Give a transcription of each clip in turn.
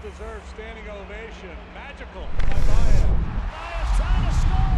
well-deserved standing ovation. Magical by Baez. Baez trying to score!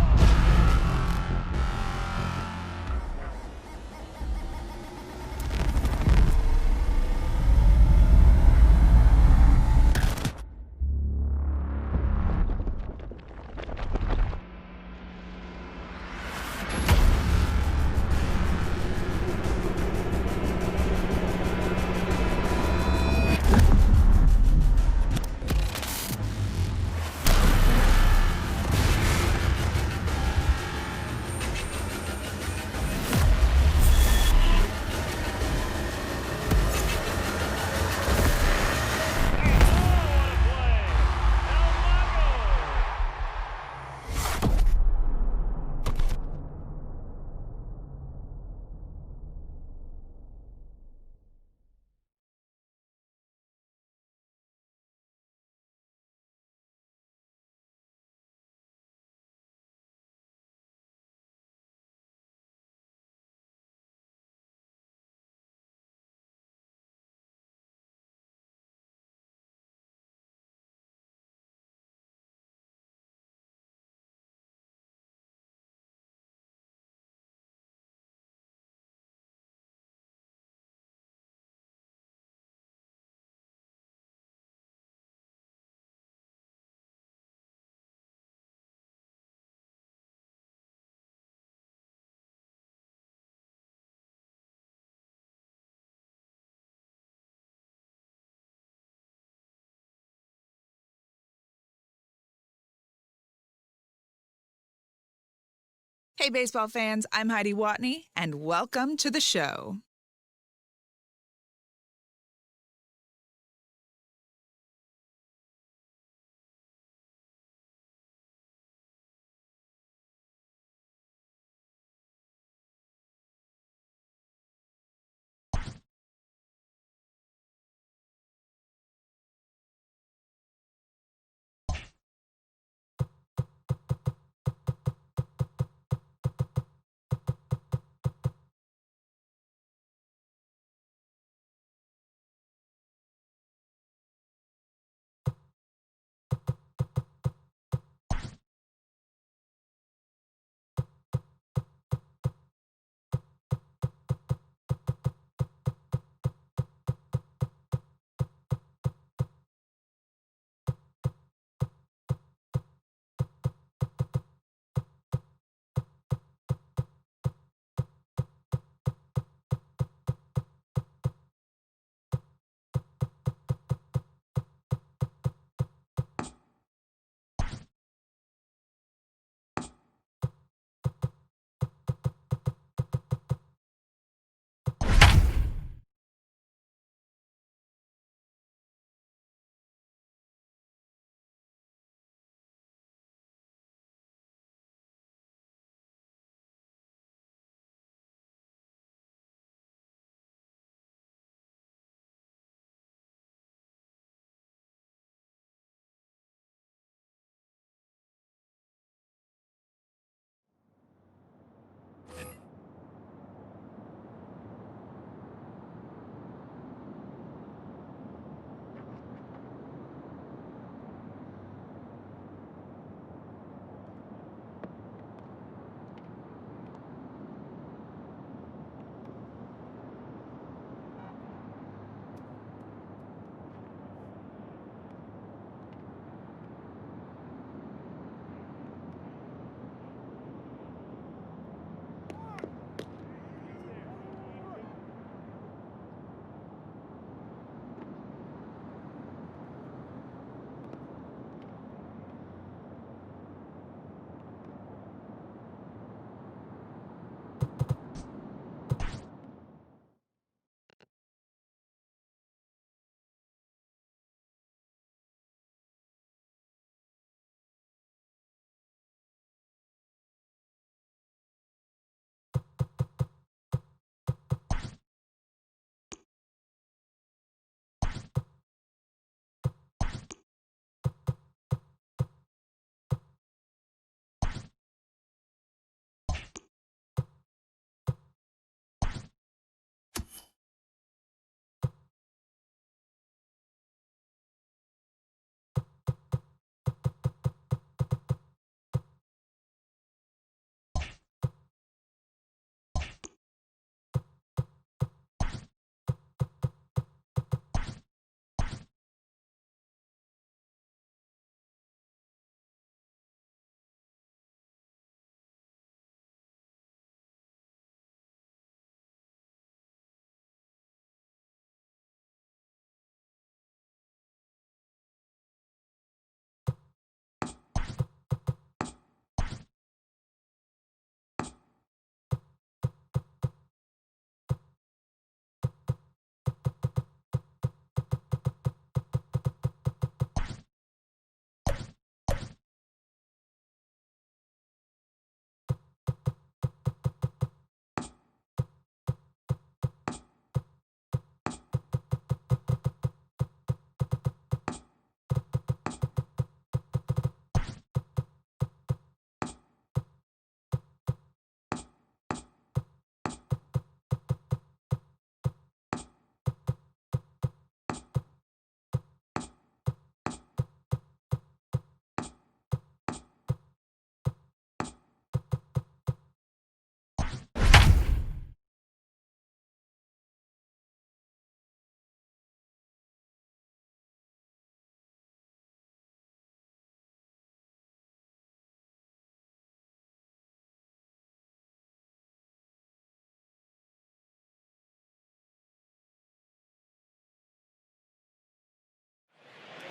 Hey, baseball fans, I'm Heidi Watney, and welcome to the show.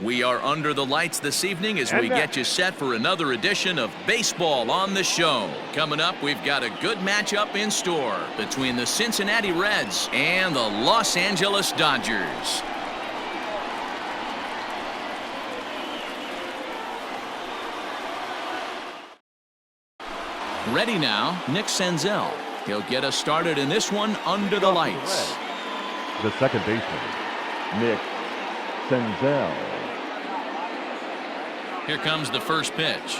We are under the lights this evening as we get you set for another edition of Baseball on the Show. Coming up, we've got a good matchup in store between the Cincinnati Reds and the Los Angeles Dodgers. Ready now, Nick Senzel. He'll get us started in this one under the lights. The second baseman, Nick Senzel. Here comes the first pitch.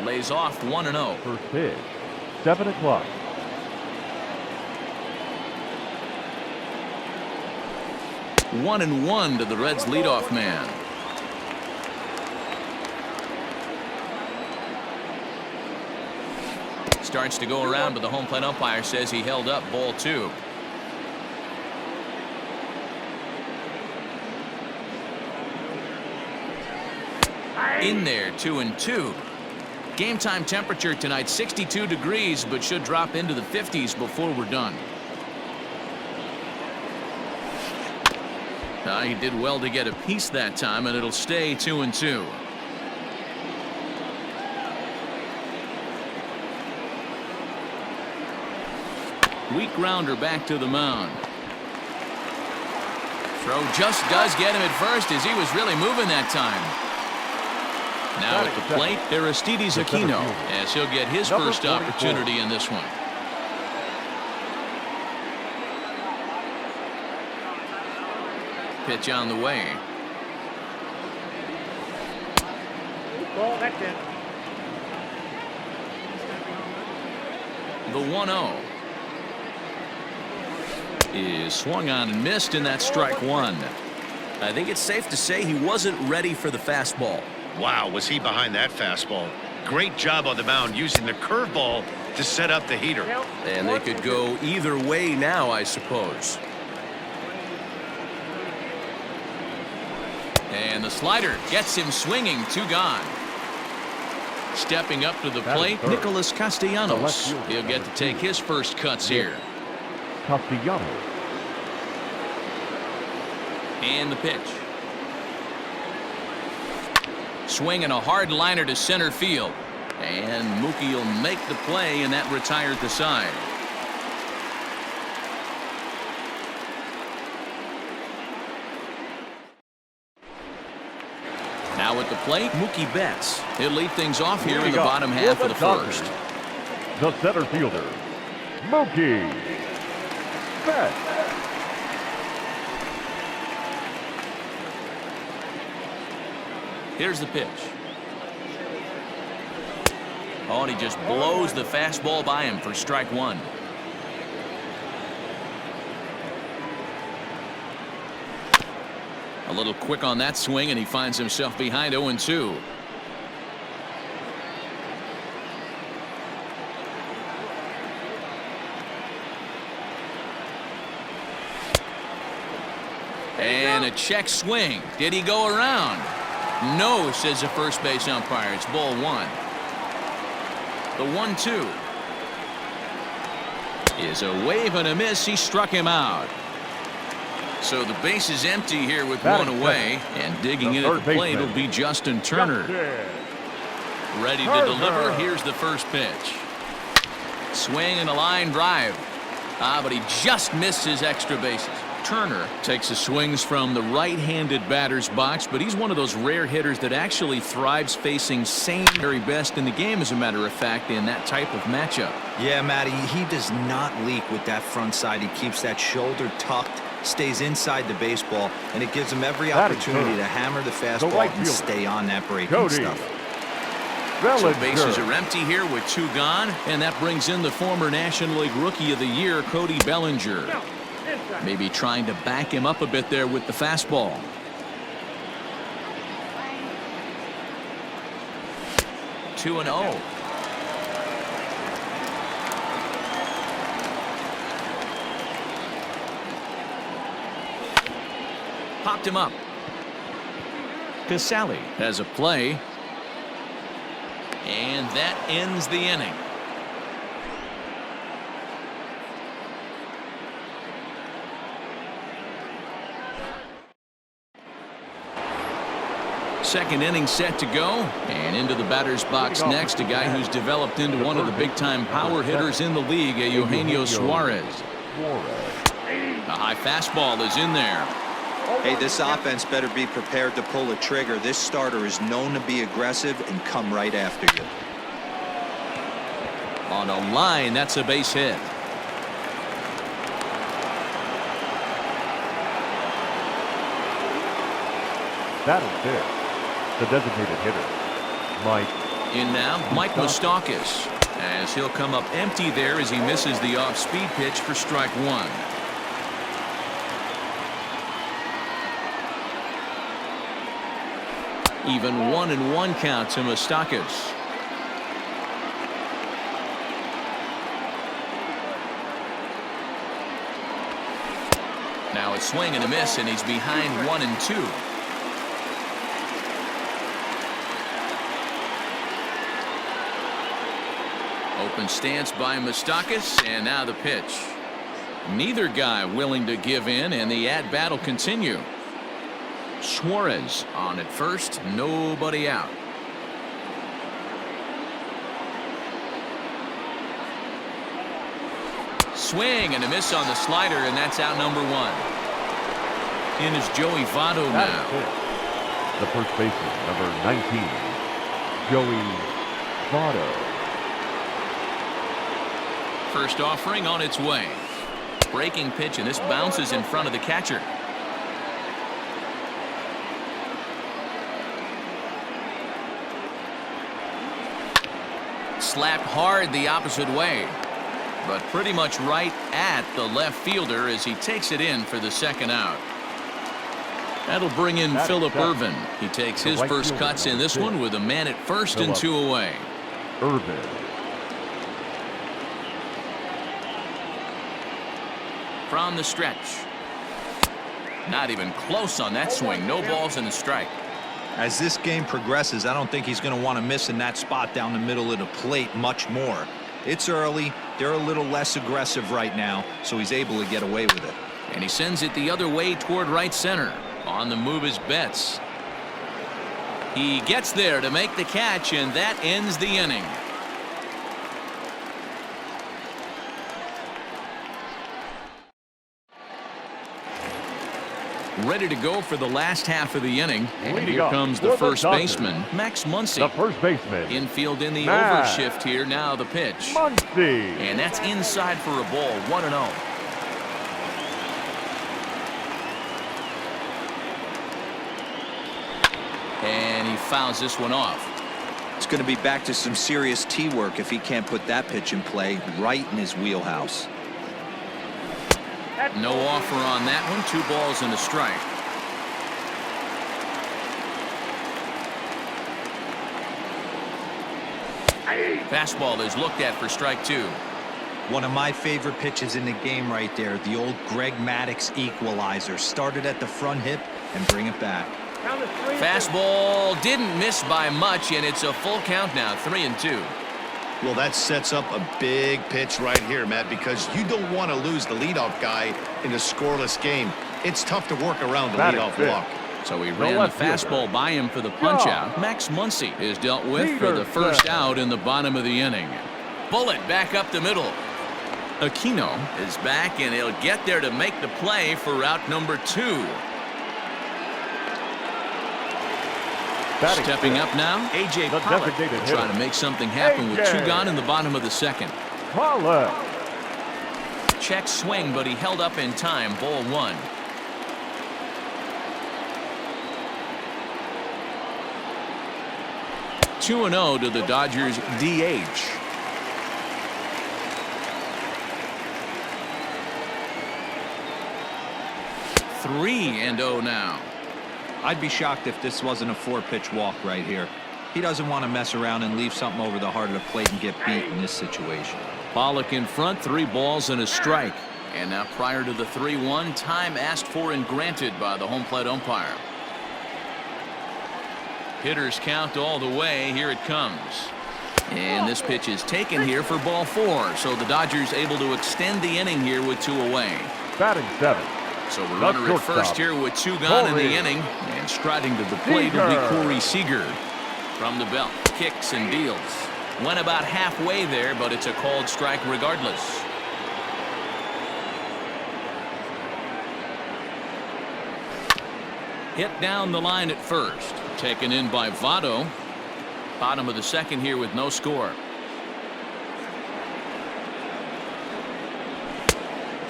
Lays off 1-0. First pitch, 7 o'clock. One and one to the Reds leadoff man. Starts to go around, but the home plate umpire says he held up, ball 2. In there, 2-2. Game time temperature tonight 62 degrees, but should drop into the 50s before we're done. He did well to get a piece that time, and it'll stay 2-2. Weak grounder back to the mound. Throw just does get him at first as he was really moving that time. Now at the plate, Aristides Aquino, as he'll get his first opportunity in this one. Pitch on the way. The 1-0 is swung on and missed, and that's strike 1. I think it's safe to say he wasn't ready for the fastball. Wow, was he behind that fastball. Great job on the mound using the curveball to set up the heater. And they could go either way now, I suppose. And the slider gets him swinging, 2 gone. Stepping up to the plate, Nicholas Castellanos. He'll get to take his first cuts here. Castellanos. And the pitch. Swinging a hard liner to center field. And Mookie will make the play, and that retired the side. Now at the plate, Mookie Betts. He'll lead things off here in the bottom half of the first. The center fielder, Mookie Betts. Here's the pitch. Oh, and he just blows the fastball by him for strike 1. A little quick on that swing, and he finds himself behind 0-2. And a check swing. Did he go around? No, says the first base umpire. It's ball 1. The 1-2 is a wave and a miss. He struck him out. So the base is empty here with 1 away, and digging in at the plate will be Justin Turner. Ready to deliver. Here's the first pitch. Swing and a line drive. But he just missed his extra bases. Turner takes his swings from the right-handed batter's box, but he's one of those rare hitters that actually thrives facing sane very best in the game, as a matter of fact, in that type of matchup. Yeah, Matty, he does not leak with that front side. He keeps that shoulder tucked, stays inside the baseball, and it gives him every opportunity to hammer the fastball and stay on that breaking stuff. So bases are empty here with 2 gone, and that brings in the former National League Rookie of the Year, Cody Bellinger. Maybe trying to back him up a bit there with the fastball. Two and 0. Popped him up. Casali has a play. And that ends the inning. Second inning set to go, and into the batter's box next, a guy who's developed into one of the big-time power hitters in the league, Eugenio Suarez. A high fastball is in there. Hey, this offense better be prepared to pull a trigger. This starter is known to be aggressive and come right after you. On a line, that's a base hit. That is it. The designated hitter, Mike. In now, Mike Moustakas, as he'll come up empty there as he misses the off-speed pitch for strike one. Even 1-1 count to Moustakas. Now a swing and a miss, and he's behind 1-2. Open stance by Moustakas, and now the pitch. Neither guy willing to give in, and the at-bat will continue. Suarez on at first, nobody out. Swing and a miss on the slider, and that's out number one. In is Joey Votto now. The first baseman, number 19, Joey Votto. First offering on its way. Breaking pitch, and this bounces in front of the catcher. Slapped hard the opposite way, but pretty much right at the left fielder as he takes it in for the second out. That'll bring in Phillip Ervin. He takes his first cuts in this one with a man at first and two away. Ervin. From the stretch. Not even close on that swing. No balls and a strike. As this game progresses, I don't think he's going to want to miss in that spot down the middle of the plate much more. It's early. They're a little less aggressive right now, so he's able to get away with it. And he sends it the other way toward right center. On the move is Betts. He gets there to make the catch, and that ends the inning. Ready to go for the last half of the inning. And here comes the first baseman, Max Muncy. The first baseman. Infield in the Max overshift here. Now the pitch. Muncy. And that's inside for a ball. 1-0. And he fouls this one off. It's going to be back to some serious tee work if he can't put that pitch in play right in his wheelhouse. No offer on that one. 2 balls and a strike. Fastball is looked at for strike 2. One of my favorite pitches in the game right there. The old Greg Maddux equalizer. Started at the front hip and bring it back. Fastball didn't miss by much, and it's a full count now. 3-2. Well, that sets up a big pitch right here, Matt, because you don't want to lose the leadoff guy in a scoreless game. It's tough to work around the leadoff walk. So he ran the fastball by him for the punch-out. Max Muncy is dealt with for the first out in the bottom of the inning. Bullet back up the middle. Aquino is back, and he'll get there to make the play for out number 2. Stepping up now, A.J. Pollock trying to make something happen with 2 gone in the bottom of the second. Pollock. Check swing, but he held up in time. Ball 1. Two 2-0 to the Dodgers DH. Three 3-0 now. I'd be shocked if this wasn't a 4-pitch walk right here. He doesn't want to mess around and leave something over the heart of the plate and get beat in this situation. Pollock in front, 3 balls and a strike. And now prior to the 3-1, time asked for and granted by the home plate umpire. Hitters count all the way. Here it comes. And this pitch is taken here for ball 4. So the Dodgers able to extend the inning here with 2 away. Batting 7, So we're runner at first here with 2 gone in the inning. And striding to the plate will be Corey Seager. From the belt, kicks and deals. Went about halfway there, but it's a called strike regardless. Hit down the line at first. Taken in by Votto. Bottom of the second here with no score.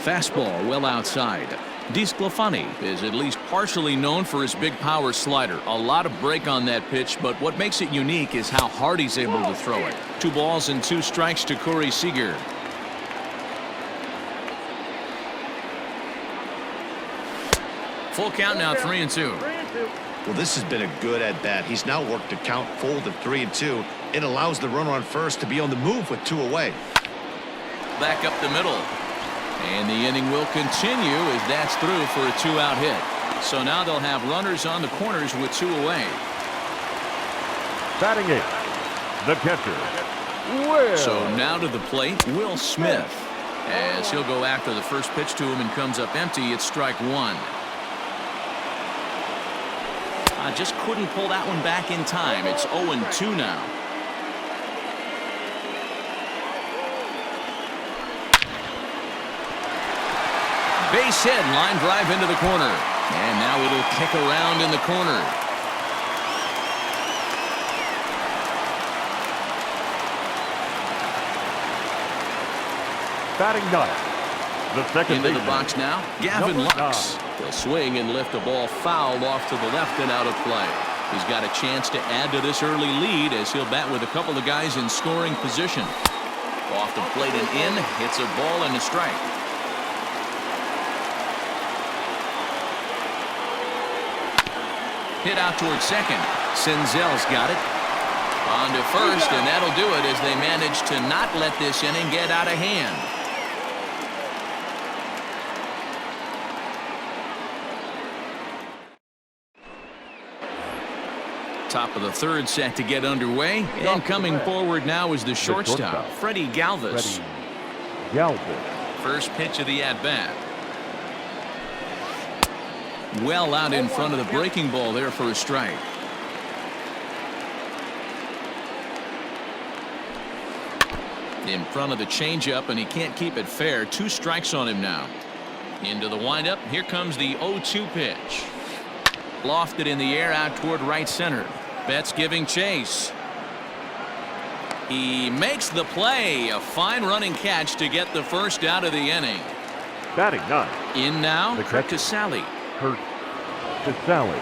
Fastball well outside. DeSclafani is at least partially known for his big power slider. A lot of break on that pitch, but what makes it unique is how hard he's able to throw it. 2 balls and 2 strikes to Corey Seager. Full count now, 3-2. Well, this has been a good at-bat. He's now worked a count full to 3-2. It allows the runner on first to be on the move with 2 away. Back up the middle. And the inning will continue as that's through for a 2-out hit. So now they'll have runners on the corners with 2 away. Batting 8th, the catcher, Will. So now to the plate, Will Smith. As he'll go after the first pitch to him and comes up empty, it's strike 1. I just couldn't pull that one back in time. It's 0-2 now. Base hit, line drive into the corner. And now it'll kick around in the corner. Batting 9th, the second Into the baseman, box now, Gavin number Lux. 9. He'll swing and lift a ball foul off to the left and out of play. He's got a chance to add to this early lead as he'll bat with a couple of guys in scoring position. Off the plate and in, hits a ball and a strike. Hit out towards second. Senzel's got it. On to first, and that'll do it as they manage to not let this inning get out of hand. Top of the third set to get underway, and coming forward now is the shortstop, Freddie Galvis. First pitch of the at-bat. Well out in front of the breaking ball there for a strike. In front of the changeup, and he can't keep it fair. 2 strikes on him now. Into the windup. Here comes the 0-2 pitch. Lofted in the air out toward right center. Betts giving chase. He makes the play. A fine running catch to get the first out of the inning. Batting 9. In now, The Kurt catcher. Casale. Kurt Casale.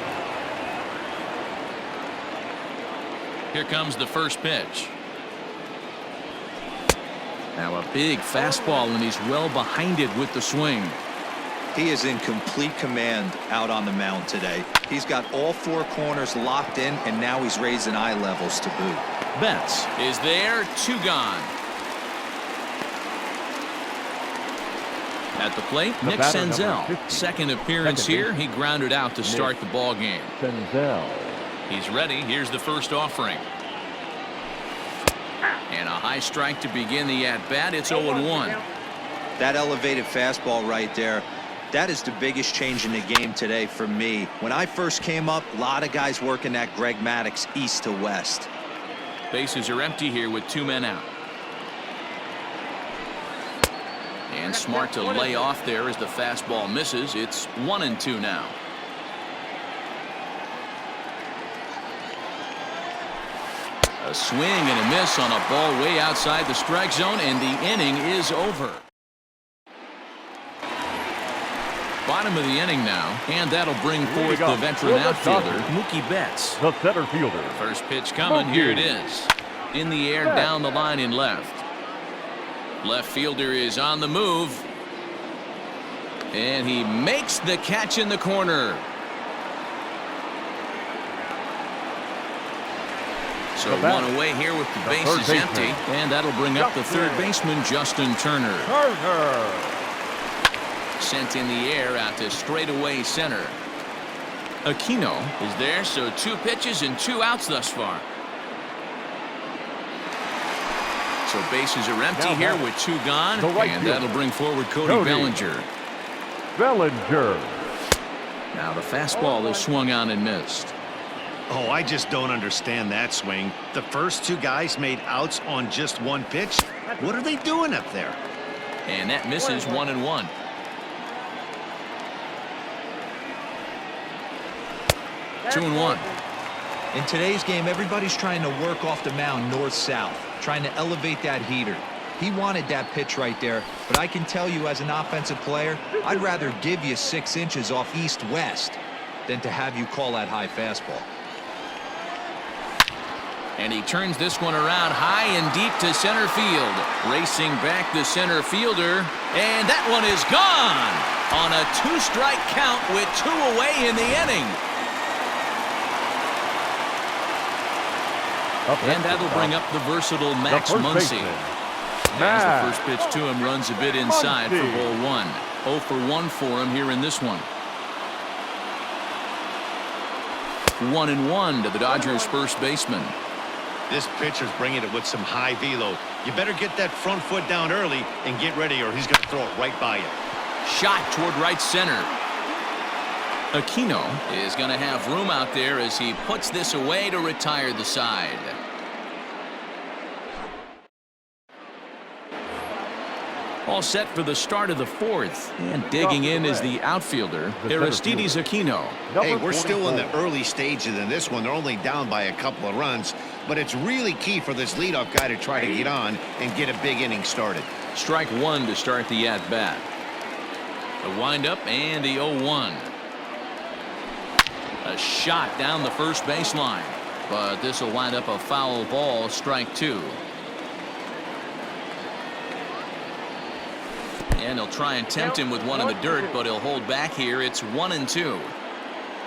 Here comes the first pitch. Now a big fastball, and he's well behind it with the swing. He is in complete command out on the mound today. He's got all 4 corners locked in, and now he's raising eye levels to boot. Betts is there, 2 gone. At the plate, The Nick batter, number Senzel. 50. Second appearance Second here. He grounded out to start the ball game. Senzel. He's ready. Here's the first offering. And a high strike to begin the at-bat. It's 0-1. That elevated fastball right there, that is the biggest change in the game today for me. When I first came up, a lot of guys working that Greg Maddux east to west. Bases are empty here with 2 men out. And smart to lay off there as the fastball misses. It's 1-2 now. A swing and a miss on a ball way outside the strike zone, and the inning is over. Bottom of the inning now, and that'll bring forth the veteran outfielder, Mookie Betts. The center fielder. First pitch coming. Here it is. In the air, down the line in left. Left fielder is on the move. And he makes the catch in the corner. So one away here with the bases empty. And that'll bring up the third baseman, Justin Turner. Sent in the air out to straightaway center. Aquino is there, so 2 pitches and 2 outs thus far. So bases are empty here with 2 gone, and that'll bring forward Cody Bellinger. Bellinger. Now the fastball is swung on and missed. Oh, I just don't understand that swing. The first two guys made outs on just one pitch. What are they doing up there? And that misses 1-1. Two and one. In today's game, everybody's trying to work off the mound north-south, trying to elevate that heater. He wanted that pitch right there, but I can tell you as an offensive player, I'd rather give you 6 inches off east-west than to have you call that high fastball. And he turns this one around high and deep to center field. Racing back the center fielder, and that one is gone on a 2-strike count with 2 away in the inning. And that'll bring up the versatile Max Muncy. As the first pitch to him runs a bit inside for ball 1. 0 for 1 for him here in this one. 1-1 to the Dodgers' first baseman. This pitcher's bringing it with some high velo. You better get that front foot down early and get ready, or he's going to throw it right by you. Shot toward right center. Aquino is going to have room out there as he puts this away to retire the side. All set for the start of the 4th. And digging in is the outfielder, Aristides Aquino. Hey, we're still in the early stages in this one. They're only down by a couple of runs, but it's really key for this leadoff guy to try to get on and get a big inning started. Strike 1 to start the at-bat. The windup and the 0-1. A shot down the first baseline, but this will wind up a foul ball, strike 2. And he'll try and tempt him with one in the dirt, but he'll hold back here. It's 1-2.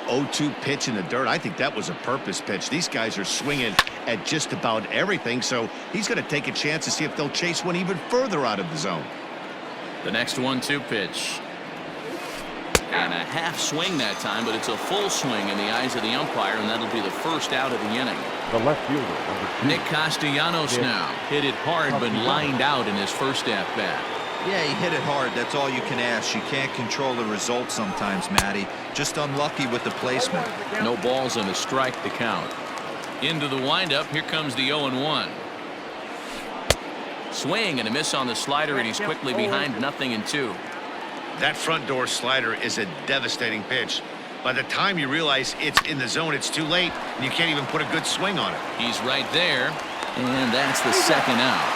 0-2 pitch in the dirt. I think that was a purpose pitch. These guys are swinging at just about everything, so he's going to take a chance to see if they'll chase one even further out of the zone. The next 1-2 pitch. And a half swing that time, but it's a full swing in the eyes of the umpire, and that'll be the first out of the inning. The left fielder, number 2. Nick Castellanos now. Hit it hard, but lined out in his first at-bat. Yeah, he hit it hard. That's all you can ask. You can't control the result sometimes, Matty. Just unlucky with the placement. No balls and a strike to count. Into the windup. Here comes the 0-1. Swing and a miss on the slider, and he's quickly behind 0-2. That front door slider is a devastating pitch. By the time you realize it's in the zone, it's too late, and you can't even put a good swing on it. He's right there, and that's the second out.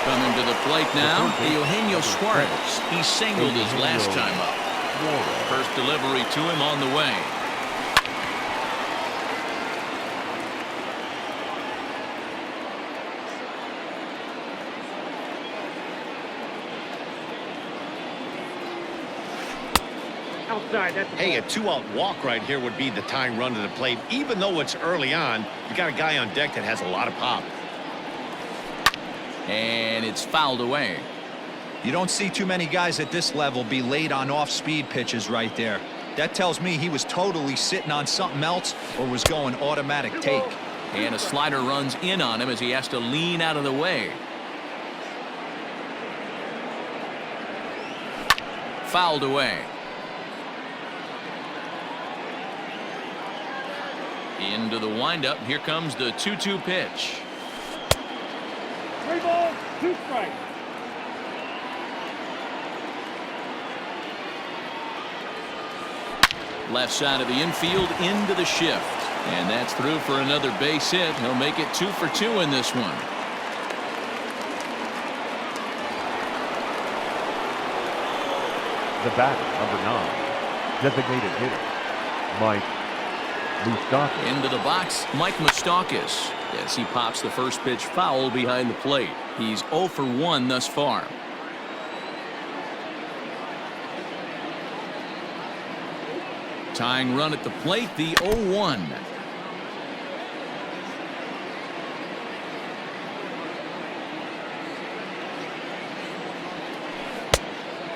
Coming to the plate now, Eugenio Suarez. He singled his last time up. First delivery to him on the way. Hey, a 2-out walk right here would be the tying run to the plate. Even though it's early on, you got a guy on deck that has a lot of pop. And it's fouled away. You don't see too many guys at this level be late on off-speed pitches right there. That tells me he was totally sitting on something else or was going automatic take. And a slider runs in on him as he has to lean out of the way. Fouled away. Into the windup. Here comes the 2-2 pitch. 3 balls, 2 strikes. Left side of the infield into the shift. And that's through for another base hit. He'll make it 2 for 2 in this one. The batter, number 9, designated hitter, Mike Moustakas. Into the box, Mike Moustakas. As he pops the first pitch foul behind the plate. He's 0 for 1 thus far. Tying run at the plate, the 0-1.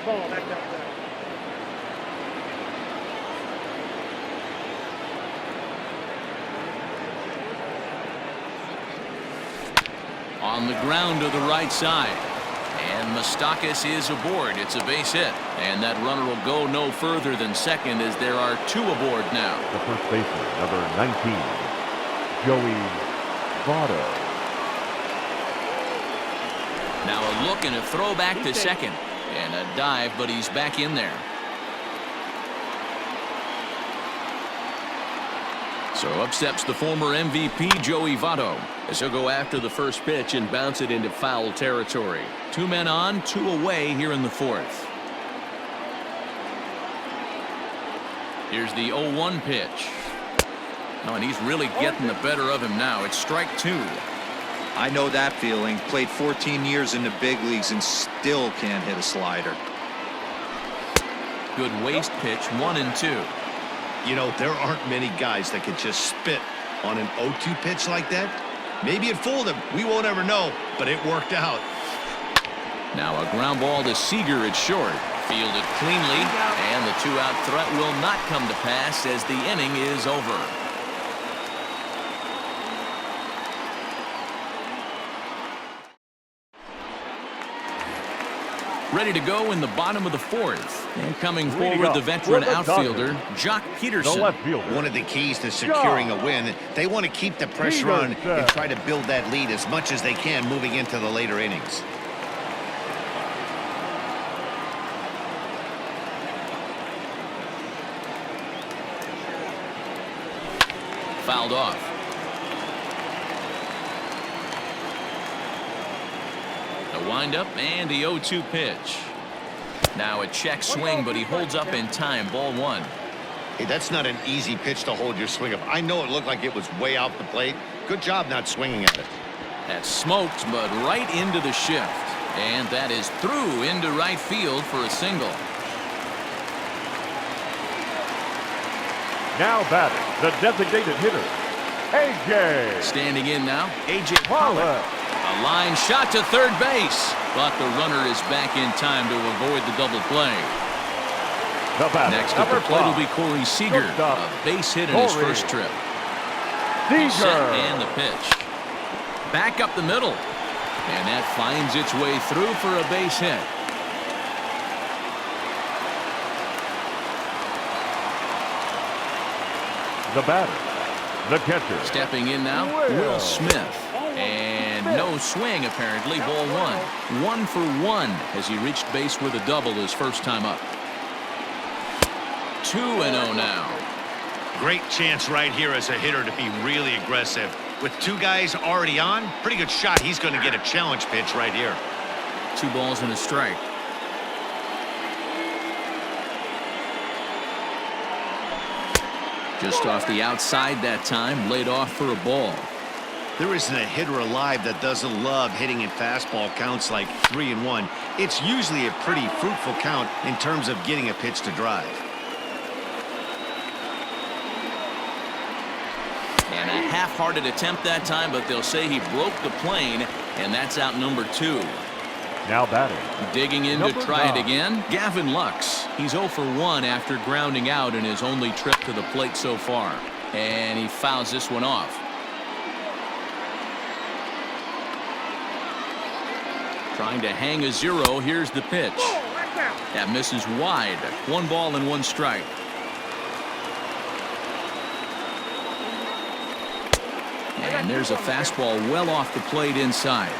Ball back up. On the ground to the right side. And Moustakas is aboard. It's a base hit. And that runner will go no further than second as there are 2 aboard now. The first baseman, number 19, Joey Votto. Now a look and a throw back to second. And a dive, but he's back in there. So up steps the former MVP, Joey Votto, as he'll go after the first pitch and bounce it into foul territory. 2 men on, 2 away here in the 4th. Here's the 0-1 pitch. Oh, and he's really getting the better of him now. It's strike 2. I know that feeling. Played 14 years in the big leagues and still can't hit a slider. Good waist pitch, 1-2. You know, there aren't many guys that could just spit on an 0-2 pitch like that. Maybe it fooled him. We won't ever know, but it worked out. Now a ground ball to Seager at short. Fielded cleanly, and the 2-out threat will not come to pass as the inning is over. Ready to go in the bottom of the 4th. And coming forward, the veteran outfielder, Jock Peterson. One of the keys to securing a win, they want to keep the pressure on and try to build that lead as much as they can moving into the later innings. Fouled off. The windup and the 0-2 pitch. Now a check swing, but he holds up in time. Ball 1. Hey, that's not an easy pitch to hold your swing up. I know it looked like it was way off the plate. Good job not swinging at it. That's smoked, but right into the shift. And that is through into right field for a single. Now batting, the designated hitter, A.J. Standing in now, A.J. Pollock. A line shot to third base, but the runner is back in time to avoid the double play. Next at the plate will be Corey Seager, a base hit in his first trip. Set and the pitch. Back up the middle, and that finds its way through for a base hit. The batter, the catcher. Stepping in now, Will Smith. And no swing, apparently. Ball 1. 1 for 1 as he reached base with a double his first time up. 2-0 now. Great chance right here as a hitter to be really aggressive. With 2 guys already on, pretty good shot. He's going to get a challenge pitch right here. 2 balls and a strike. Just off the outside that time, laid off for a ball. There isn't a hitter alive that doesn't love hitting at fastball counts like 3-1. It's usually a pretty fruitful count in terms of getting a pitch to drive. And a half-hearted attempt that time, but they'll say he broke the plane, and that's out number 2. Now batting. Digging in to try it again, Gavin Lux. He's 0 for 1 after grounding out in his only trip to the plate so far. And he fouls this one off. Trying to hang a 0. Here's the pitch. That misses wide. 1 ball and 1 strike. And there's a fastball well off the plate inside.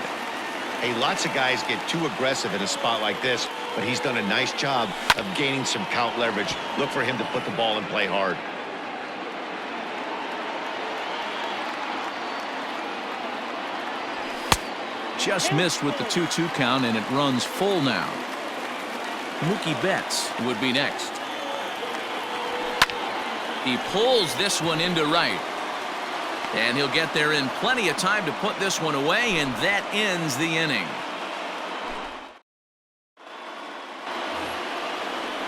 Hey, lots of guys get too aggressive in a spot like this, but he's done a nice job of gaining some count leverage. Look for him to put the ball in play hard. Just missed with the 2-2 count, and it runs full now. Mookie Betts would be next. He pulls this one into right. And he'll get there in plenty of time to put this one away, and that ends the inning.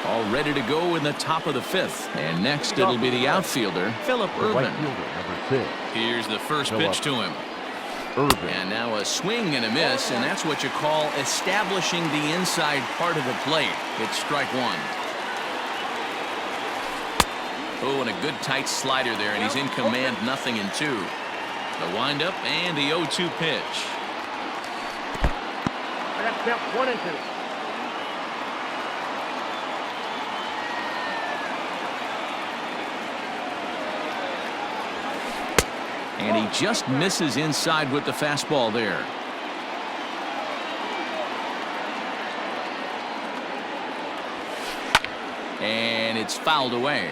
All ready to go in the top of the 5th. And next it'll be the outfielder, Phillip Ervin. Here's the first pitch to him. And now a swing and a miss, and that's what you call establishing the inside part of the plate. It's strike 1. Oh, and a good tight slider there, and he's in command, 0-2. The windup and the 0-2 pitch. That's step 1 and 2. And he just misses inside with the fastball there. And it's fouled away.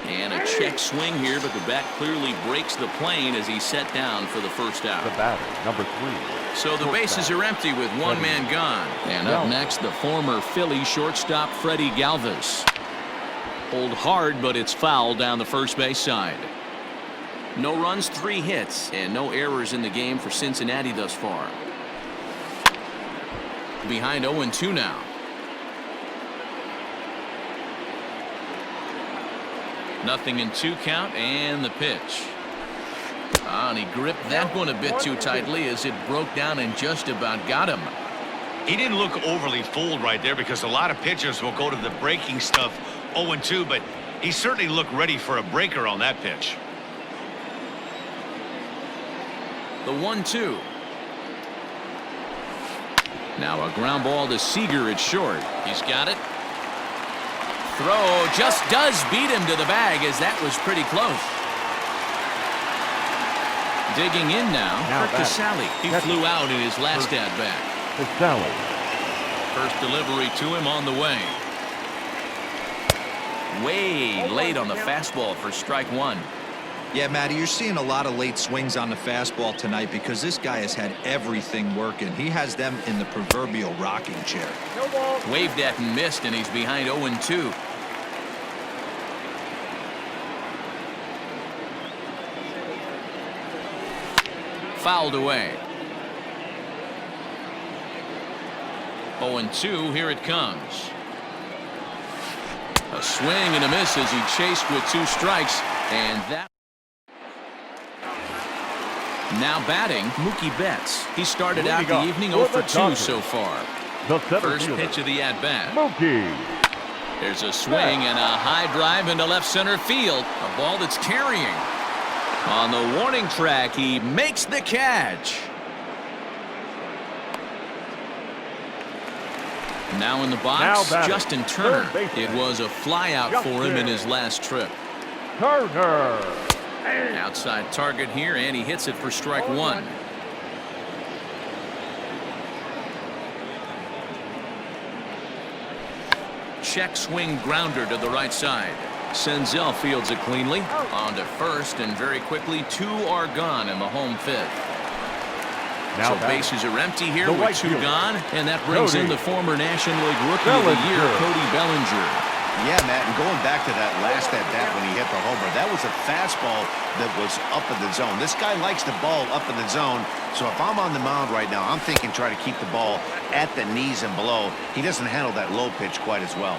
And a check swing here, but the bat clearly breaks the plane as he's set down for the first out. The batter, number 3. So the bases are empty with one man gone. And up next, the former Philly shortstop Freddie Galvis. Hold hard, but it's foul down the first base side. No runs, 3 hits, and no errors in the game for Cincinnati thus far. Behind 0-2 now. Nothing in 2 count, and the pitch. And he gripped that one a bit too tightly as it broke down and just about got him. He didn't look overly fooled right there because a lot of pitchers will go to the breaking stuff 0-2, but he certainly looked ready for a breaker on that pitch. The 1-2. Now a ground ball to Seager at short. He's got it. Throw just does beat him to the bag as that was pretty close. Digging in now for Casale. He flew out in his last at-bat. Casale. First delivery to him on the way. Way late on the fastball for strike 1. Yeah, Matty, you're seeing a lot of late swings on the fastball tonight because this guy has had everything working. He has them in the proverbial rocking chair. Waved at and missed, and he's behind 0-2. Fouled away. 0-2, here it comes. A swing and a miss as he chased with 2 strikes, and that. Now batting, Mookie Betts. He started out the evening 0 for 2 so far. First pitch of the at-bat. Mookie. There's a swing and a high drive into left center field. A ball that's carrying. On the warning track, he makes the catch. Now in the box, Justin Turner. It was a flyout for him in his last trip. Turner. Outside target here, and he hits it for strike 1. Check swing grounder to the right side. Senzel fields it cleanly. On to first, and very quickly 2 are gone in the home 5th. So bases are empty here with 2 gone, and that brings in the former National League Rookie of the Year, Cody Bellinger. Yeah, Matt, and going back to that last at-bat when he hit the homer, that was a fastball that was up in the zone. This guy likes the ball up in the zone, so if I'm on the mound right now, I'm thinking try to keep the ball at the knees and below. He doesn't handle that low pitch quite as well.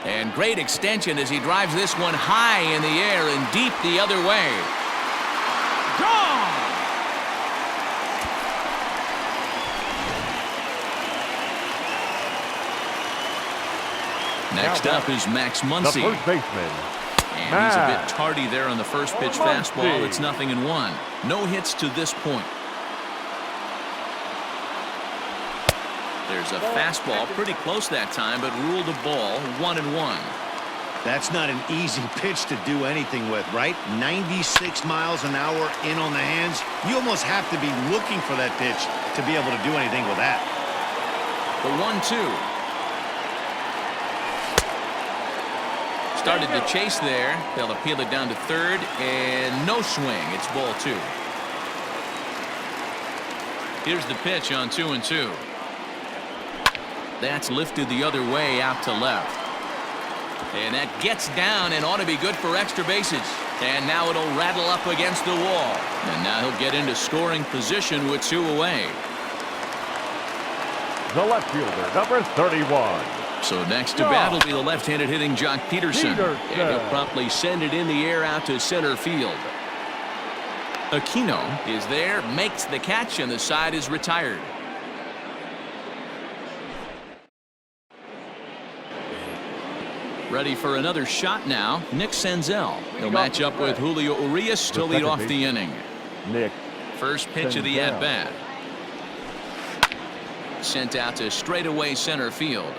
And great extension as he drives this one high in the air and deep the other way. Gone! Next up is Max Muncy. The first baseman. And he's a bit tardy there on the first pitch fastball. It's 0-1. No hits to this point. There's a fastball pretty close that time, but ruled a ball 1-1. That's not an easy pitch to do anything with, right? 96 miles an hour in on the hands. You almost have to be looking for that pitch to be able to do anything with that. The 1-2. Started to chase there. They'll appeal it down to third, and no swing. It's ball 2. Here's the pitch on 2-2. That's lifted the other way out to left. And that gets down and ought to be good for extra bases. And now it'll rattle up against the wall. And now he'll get into scoring position with 2 away. The left fielder, number 31. So next to bat will be the left-handed hitting Jock Peterson. And he'll promptly send it in the air out to center field. Aquino is there, makes the catch, and the side is retired. Ready for another shot now, Nick Senzel. He'll match up with Julio Urias to lead off the inning. Nick. First pitch of the at-bat. Sent out to straightaway center field.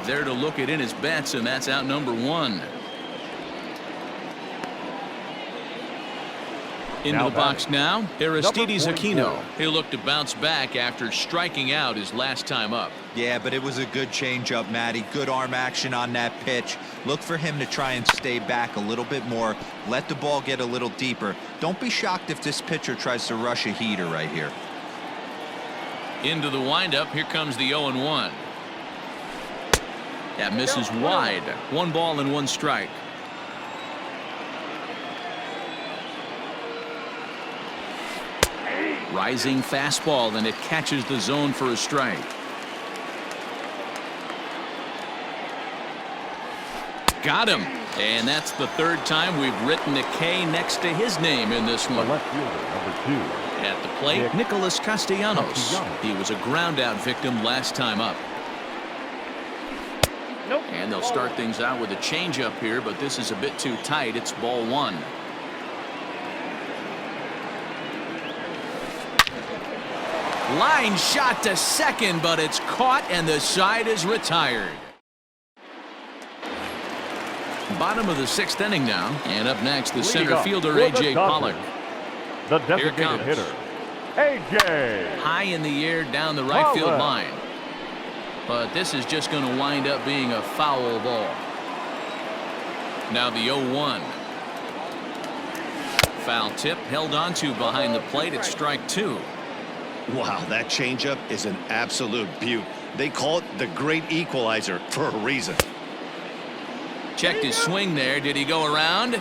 There to look it in his bets, and that's out number 1. Into the box now, Aristides Aquino. He'll look to bounce back after striking out his last time up. Yeah, but it was a good changeup, Matty. Good arm action on that pitch. Look for him to try and stay back a little bit more. Let the ball get a little deeper. Don't be shocked if this pitcher tries to rush a heater right here. Into the windup. Here comes the 0-1. That misses wide. 1 ball and 1 strike. Rising fastball, and it catches the zone for a strike. Got him. And that's the 3rd time we've written a K next to his name in this The one. left fielder, number 2. At the plate, Nicholas Castellanos. He was a ground-out victim last time up. And they'll start things out with a changeup here, but this is a bit too tight. It's ball 1. Line shot to second, but it's caught and the side is retired. Bottom of the 6th inning now, and up next the center fielder A.J. Pollock. The designated hitter, A.J. High in the air down the right field line, but this is just going to wind up being a foul ball. Now the 0-1. Foul tip held onto behind the plate at strike 2. Wow, that changeup is an absolute beaut. They call it the great equalizer for a reason. Checked his swing there. Did he go around?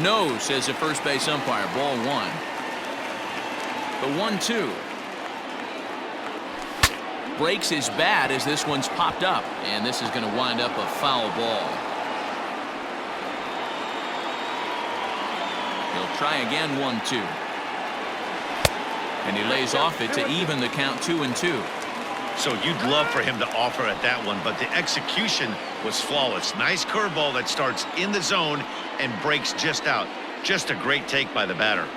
No, says the first base umpire. Ball 1. The 1-2. Breaks his bat as this one's popped up, and this is going to wind up a foul ball. He'll try again. 1-2. And he lays off it to even the count. 2-2. So you'd love for him to offer at that one, but the execution was flawless. Nice curveball that starts in the zone and breaks just out. Just a great take by the batter.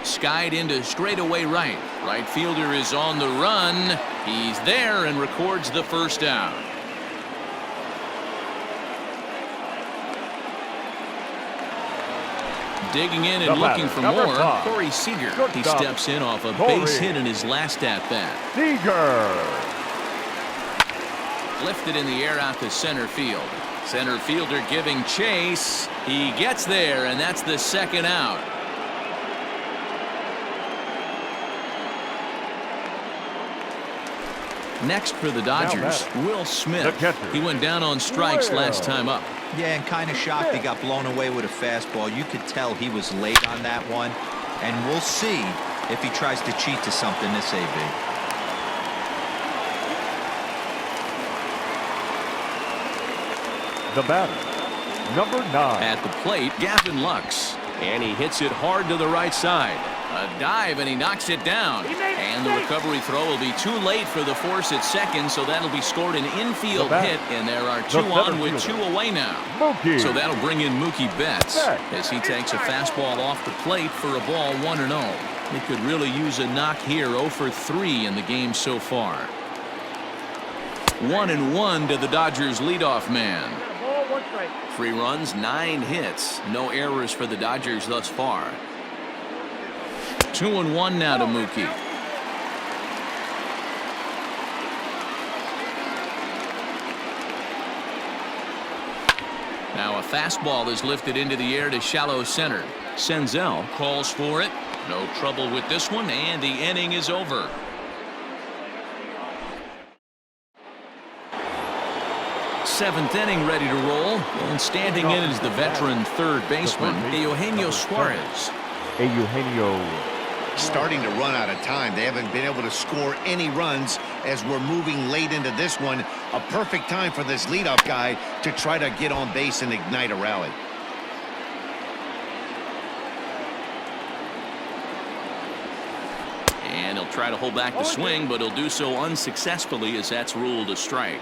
Skied into straightaway right. Right fielder is on the run. He's there and records the first out. Digging in and looking for more, Corey Seager. He steps in off a base hit in his last at-bat. Seager. Lifted in the air out to center field. Center fielder giving chase. He gets there, and that's the 2nd out. Next for the Dodgers, Will Smith. He went down on strikes last time up. Yeah, and kind of shocked he got blown away with a fastball. You could tell he was late on that one. And we'll see if he tries to cheat to something this AB. The batter, number 9. At the plate, Gavin Lux. And he hits it hard to the right side. A dive, and he knocks it down. And the recovery throw will be too late for the force at second, so that'll be scored an infield hit, and there are 2 on with 2 away now. So that'll bring in Mookie Betts as he takes a fastball off the plate for a ball 1-0. He could really use a knock here. 0 for 3 in the game so far. 1-1 to the Dodgers leadoff man. 3 runs, 9 hits. No errors for the Dodgers thus far. 2-1 now to Mookie. Now a fastball is lifted into the air to shallow center. Senzel calls for it. No trouble with this one, and the inning is over. Seventh inning ready to roll, and standing in is the veteran third baseman, Eugenio Suarez. Eugenio. Starting to run out of time. They haven't been able to score any runs as we're moving late into this one. A perfect time for this leadoff guy to try to get on base and ignite a rally. And he'll try to hold back the swing, but he'll do so unsuccessfully as that's ruled a strike.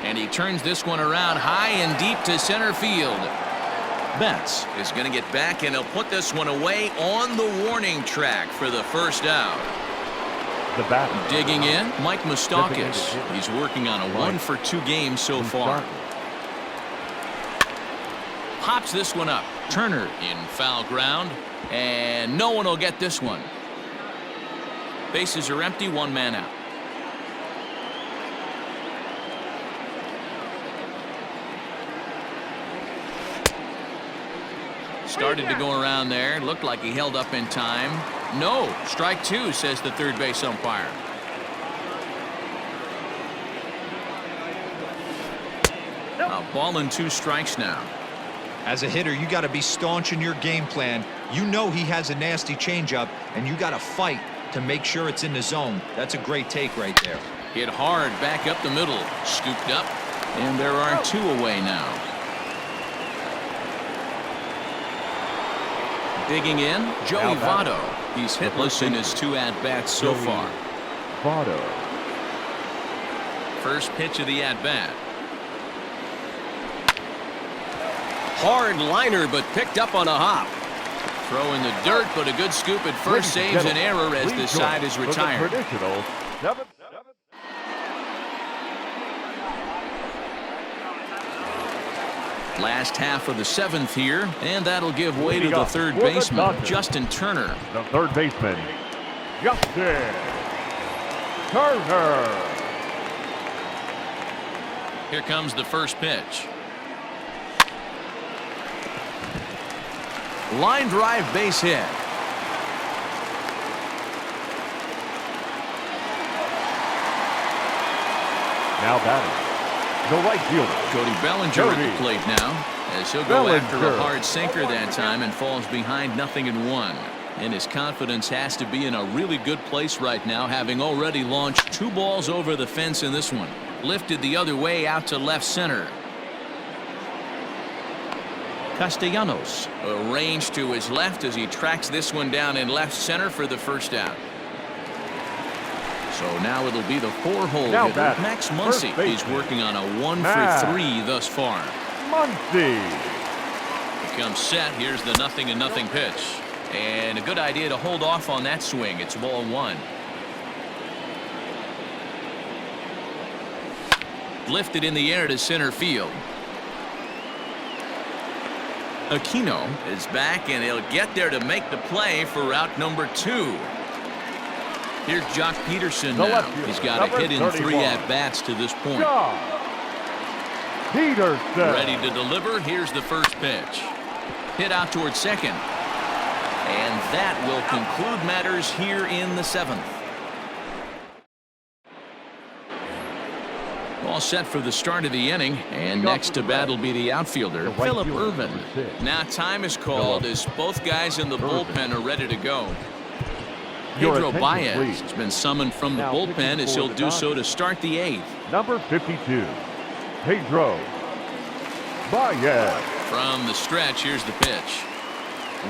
And he turns this one around high and deep to center field. Betts is going to get back, and he'll put this one away on the warning track for the first out. The batter. Digging in, Mike Moustakas. He's working on a 1-for-2 game so far. Pops this one up. Turner in foul ground, and no one will get this one. Bases are empty, one man out. Started to go around there. Looked like he held up in time. No, strike two, says the third base umpire. A ball and 2 strikes now. As a hitter, you got to be staunch in your game plan. You know he has a nasty changeup, and you got to fight to make sure it's in the zone. That's a great take right there. Hit hard back up the middle. Scooped up, and there are 2 away now. Digging in, Joey Votto. He's hitless in his 2 at-bats so far. Votto. First pitch of the at-bat. Hard liner, but picked up on a hop. Throw in the dirt, but a good scoop at first saves an error as the side is retired. Last half of the 7th here, and that'll give way to the third baseman, Justin Turner. The third baseman, Justin Turner. Here comes the first pitch. Line drive base hit. Now batting, the right fielder, Cody Bellinger at the plate now, as he'll go after a hard sinker that time and falls behind 0-1. And his confidence has to be in a really good place right now, having already launched 2 balls over the fence in this one. Lifted the other way out to left center. Castellanos arranged to his left as he tracks this one down in left center for the first out. So now it'll be the 4-hole hitter, Max Muncy. He's working on a 1-for-3 thus far. Muncy Becomes set. Here's the 0-0 pitch. And a good idea to hold off on that swing. It's ball 1. Lifted in the air to center field. Aquino is back, and he'll get there to make the play for route number 2. Here's Jock Peterson now. He's got a hit in 3 at-bats to this point. Peterson. Ready to deliver. Here's the first pitch. Hit out towards second. And that will conclude matters here in the 7th. All set for the start of the inning, and next to bat will be the outfielder, Phillip Ervin. Now time is called as both guys in the bullpen are ready to go. Pedro Baez has been summoned from the bullpen as he'll do so to start the 8th. Number 52, Pedro Baez. From the stretch, here's the pitch.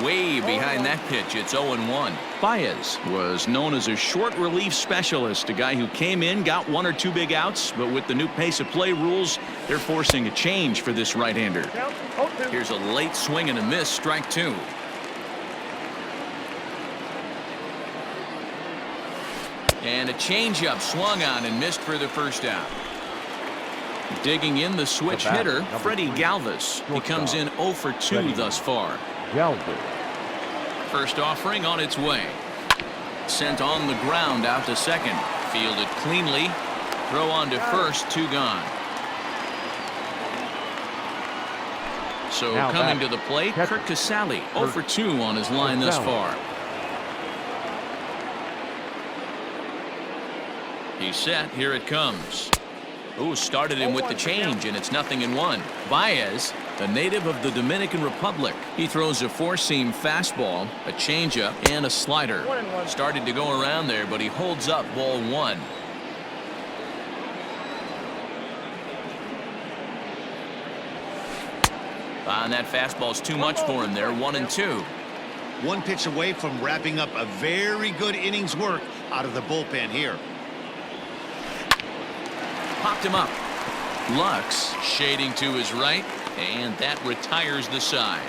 Way behind that pitch, it's 0-1. Baez was known as a short relief specialist, a guy who came in, got 1 or 2 big outs, but with the new pace of play rules, they're forcing a change for this right-hander. Here's a late swing and a miss, strike 2. And a changeup swung on and missed for the first out. Digging in the switch hitter, Freddie Galvis. He comes in 0 for 2 thus far. First offering on its way. Sent on the ground out to second. Fielded cleanly. Throw on to first, 2 gone. So coming to the plate, Curt Casali, 0 for 2 on his line thus far. He's set. Here it comes. Ooh, started him with the change, and it's 0-1. Baez, a native of the Dominican Republic. He throws a 4-seam fastball, a changeup, and a slider. Started to go around there, but he holds up ball 1. And that fastball's too much for him there, 1-2. 1 pitch away from wrapping up a very good innings work out of the bullpen here. Popped him up. Lux shading to his right, and that retires the side.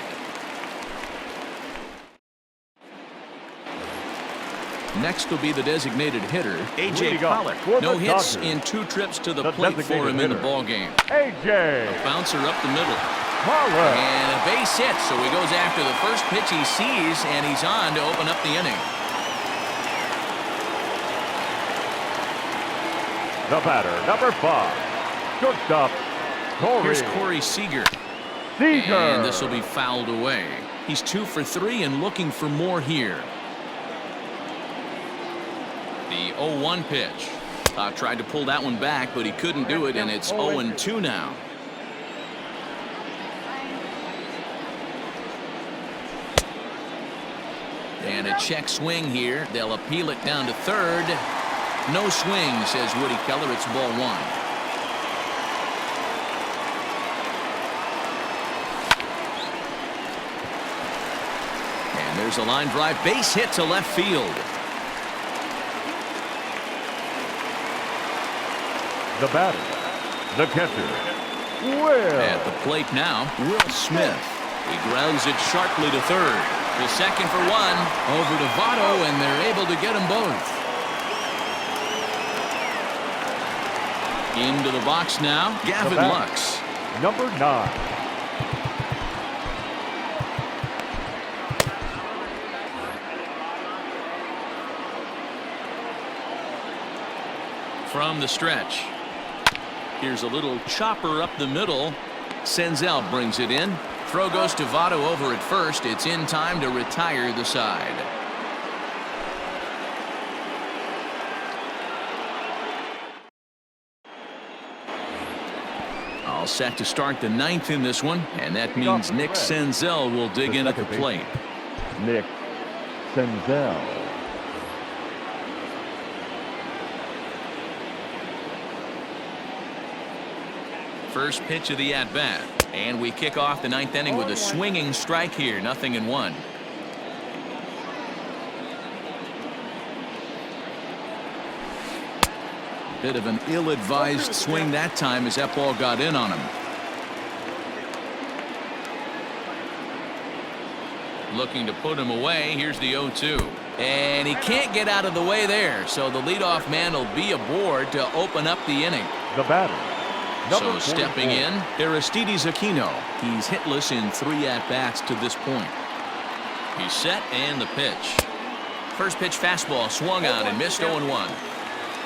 Next will be the designated hitter, A.J. Pollock. No hits in 2 trips to the plate for him in the ballgame. A.J. A bouncer up the middle. Pollock. And a base hit, so he goes after the first pitch he sees, and he's on to open up the inning. The batter, number 5. Shortstop, Corey. Here's Corey Seager. Seager. And this will be fouled away. He's 2 for 3 and looking for more here. The 0-1 pitch. Tried to pull that one back, but he couldn't do it, and it's 0-2 now. And a check swing here. They'll appeal it down to third. No swing, says Woody Keller. It's ball 1. And there's a line drive. Base hit to left field. The batter, the catcher, Will. At the plate now, Will Smith. He grounds it sharply to third. The second for 1. Over to Votto, and they're able to get them both. Into the box now, Gavin Lux. Number 9. From the stretch. Here's a little chopper up the middle. Senzel brings it in. Throw goes to Votto over at first. It's in time to retire the side. All set to start the 9th in this one, and that means Nick Senzel will dig in at the plate. Nick Senzel. First pitch of the at-bat. And we kick off the 9th inning with a swinging strike here. 0-1. Bit of an ill-advised swing that time as that ball got in on him. Looking to put him away. Here's the 0-2. And he can't get out of the way there. So the leadoff man will be aboard to open up the inning. The batter. So stepping in, Aristides Aquino. He's hitless in 3 at-bats to this point. He's set and the pitch. First pitch fastball swung on and missed 0-1.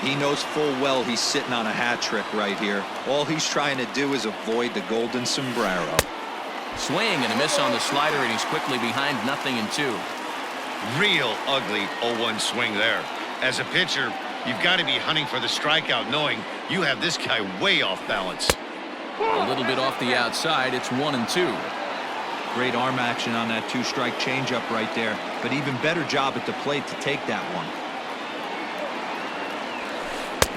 He knows full well he's sitting on a hat trick right here. All he's trying to do is avoid the golden sombrero. Swing and a miss on the slider, and he's quickly behind 0-2. Real ugly 0-1 swing there. As a pitcher, you've got to be hunting for the strikeout, knowing you have this guy way off balance. A little bit off the outside. It's 1-2. Great arm action on that 2-strike changeup right there, but even better job at the plate to take that one.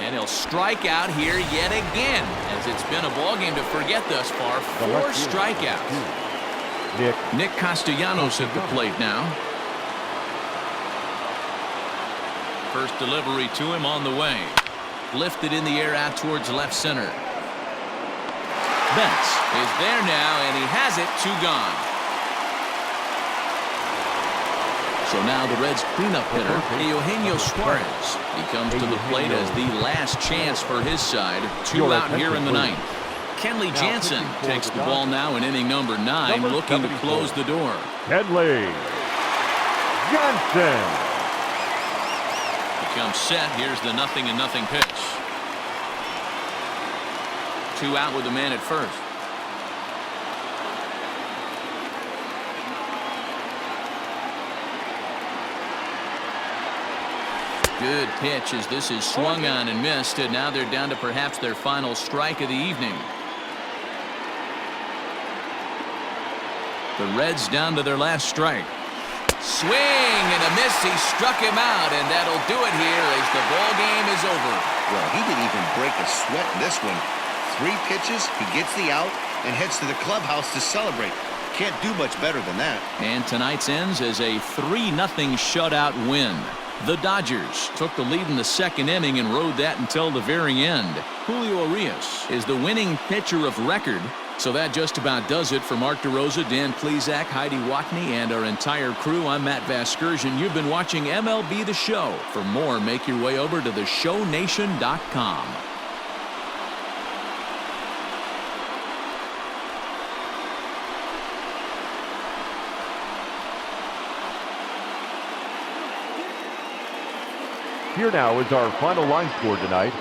And he'll strike out here yet again, as it's been a ball game to forget thus far. 4 strikeouts. Nick Castellanos at the plate now. First delivery to him on the way. Lifted in the air out towards left center. Betts is there now, and he has it. 2 gone. So now the Reds' cleanup hitter, Eugenio Suarez. He comes to the plate as the last chance for his side. 2 out here in the 9th. Kenley Jansen takes the ball now in inning number 9, looking to close the door. Kenley Jansen. He comes set. Here's the 0-0 pitch. 2 out with the man at first. Good pitch as this is swung on and missed, and now they're down to perhaps their final strike of the evening. The Reds down to their last strike. Swing and a miss. He struck him out, and that'll do it here as the ball game is over. Well, he didn't even break a sweat in this one. 3 pitches, he gets the out and heads to the clubhouse to celebrate. Can't do much better than that. And tonight's ends as a 3-0 shutout win. The Dodgers took the lead in the second inning and rode that until the very end. Julio Urias is the winning pitcher of record. So that just about does it for Mark DeRosa, Dan Plesac, Heidi Watney, and our entire crew. I'm Matt Vasgersian. You've been watching MLB The Show. For more, make your way over to theshownation.com. Here now is our final line score tonight.